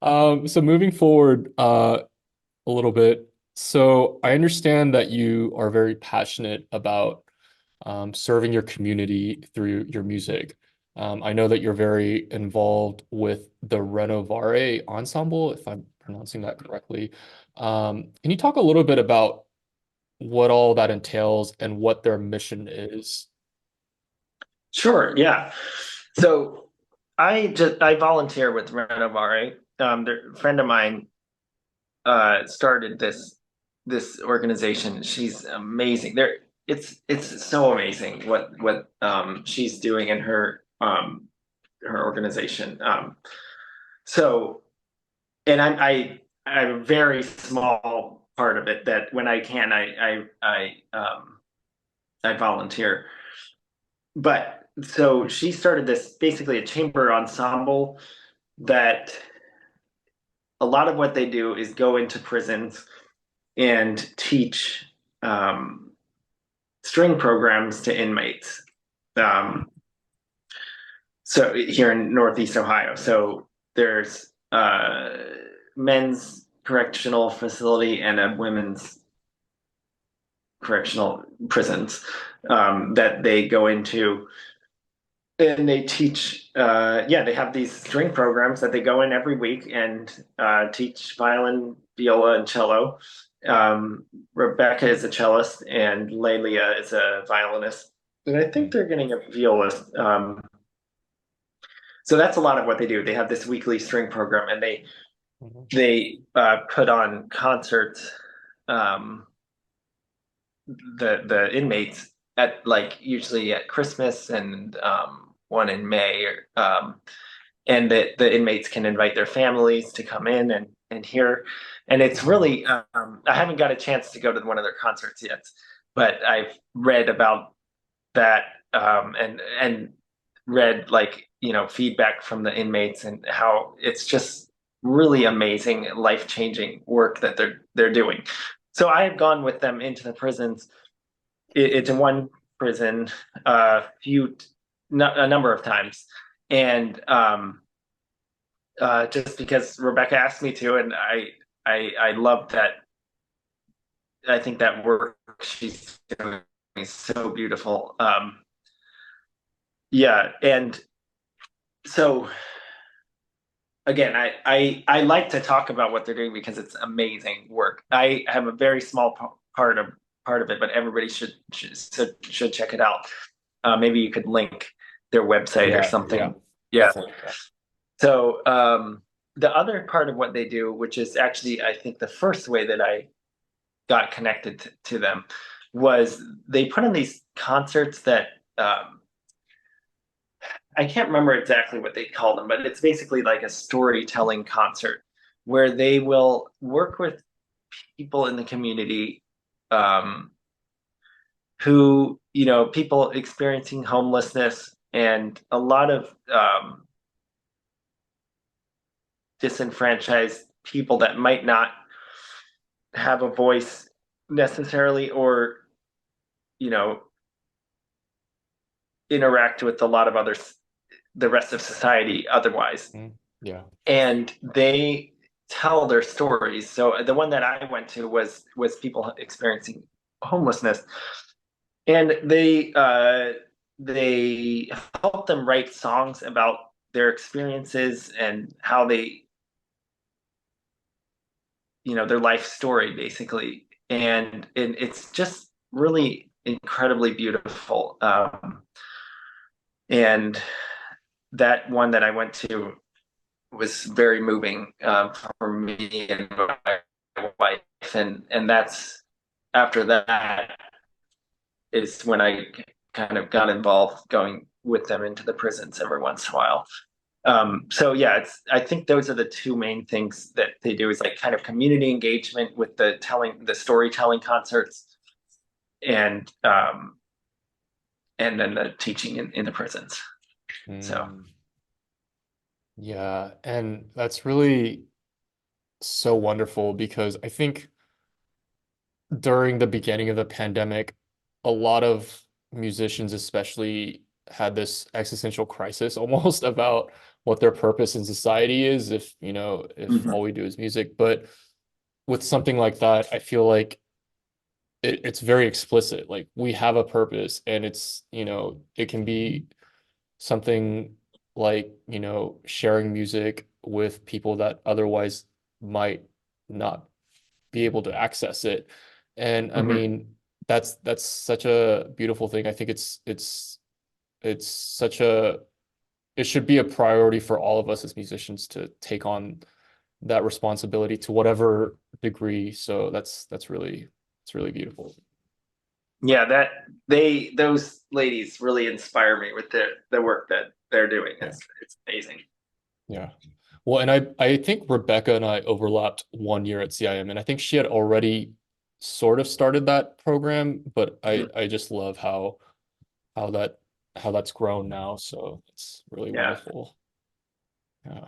So moving forward, a little bit. So I understand that you are very passionate about serving your community through your music. I know that you're very involved with the Renovare Ensemble, if I'm pronouncing that correctly. Can you talk a little bit about what all that entails and what their mission is? Sure, yeah. So I volunteer with Renovare. A friend of mine started this organization. She's amazing. It's so amazing what she's doing in her organization. So and I'm a very small part of it that when I can I volunteer. But so she started this basically a chamber ensemble that a lot of what they do is go into prisons and teach um, string programs to inmates. Um, so here in Northeast Ohio, so there's men's correctional facility and a women's correctional prisons that they go into and they teach they have these string programs that they go in every week and teach violin, viola, and cello. Rebecca is a cellist and Lelia is a violinist, and I think Mm, they're getting a violist. So that's a lot of what they do. They have this weekly string program, and mhm. they put on concerts. um, the inmates at like usually at Christmas and one in May, and the inmates can invite their families to come in and hear. And it's Mhm. really I haven't got a chance to go to one of their concerts yet, but I've read about that and read like feedback from the inmates and how it's just really amazing, life-changing work that they're doing. So I have gone with them into the prisons. It's in one prison a number of times, and just because Rebecca asked me to, and I love that. I think that work she's doing is so beautiful. Yeah, and so again, I like to talk about what they're doing because it's amazing work. I have a very small part of it, but everybody should check it out. Maybe you could link their website or Yeah, yeah, something. Yeah. definitely. Yeah. So the other part of what they do, which is actually I think the first way that I got connected to them, was they put on these concerts that I can't remember exactly what they call them, but it's basically like a storytelling concert where they will work with people in the community um, who, people experiencing homelessness and a lot of disenfranchised people that might not have a voice necessarily or, you know, interact with a lot of others, the rest of society otherwise. Mm, yeah. And they tell their stories. So the one that I went to was people experiencing homelessness, and they help them write songs about their experiences and how they, their life story basically, and it's just really incredibly beautiful. And that one that I went to was very moving for me and my wife, and that's after that is when I kind of got involved going with them into the prisons every once in a while. So yeah, I think those are the two main things that they do is like kind of community engagement with the storytelling concerts and and then the teaching in the prisons. So Mm, yeah, and that's really so wonderful because I think during the beginning of the pandemic, a lot of musicians especially had this existential crisis almost about what their purpose in society is if, you know, if Mhm. all we do is music. But with something like that, I feel like it's very explicit. Like we have a purpose, and it's, you know, it can be something like, you know, sharing music with people that otherwise might not be able to access it. And I Mhm. mean, that's such a beautiful thing. I think it's such a it should be a priority for all of us as musicians to take on that responsibility to whatever degree. So that's really it's really beautiful. Yeah, those ladies really inspire me with the work that they're doing. Yeah. It's amazing. Yeah. Well, and I think Rebecca and I overlapped 1 year at CIM, and I think she had already sort of started that program, but Mm. I just love how that how that's grown now. So it's really Yeah. wonderful. Yeah.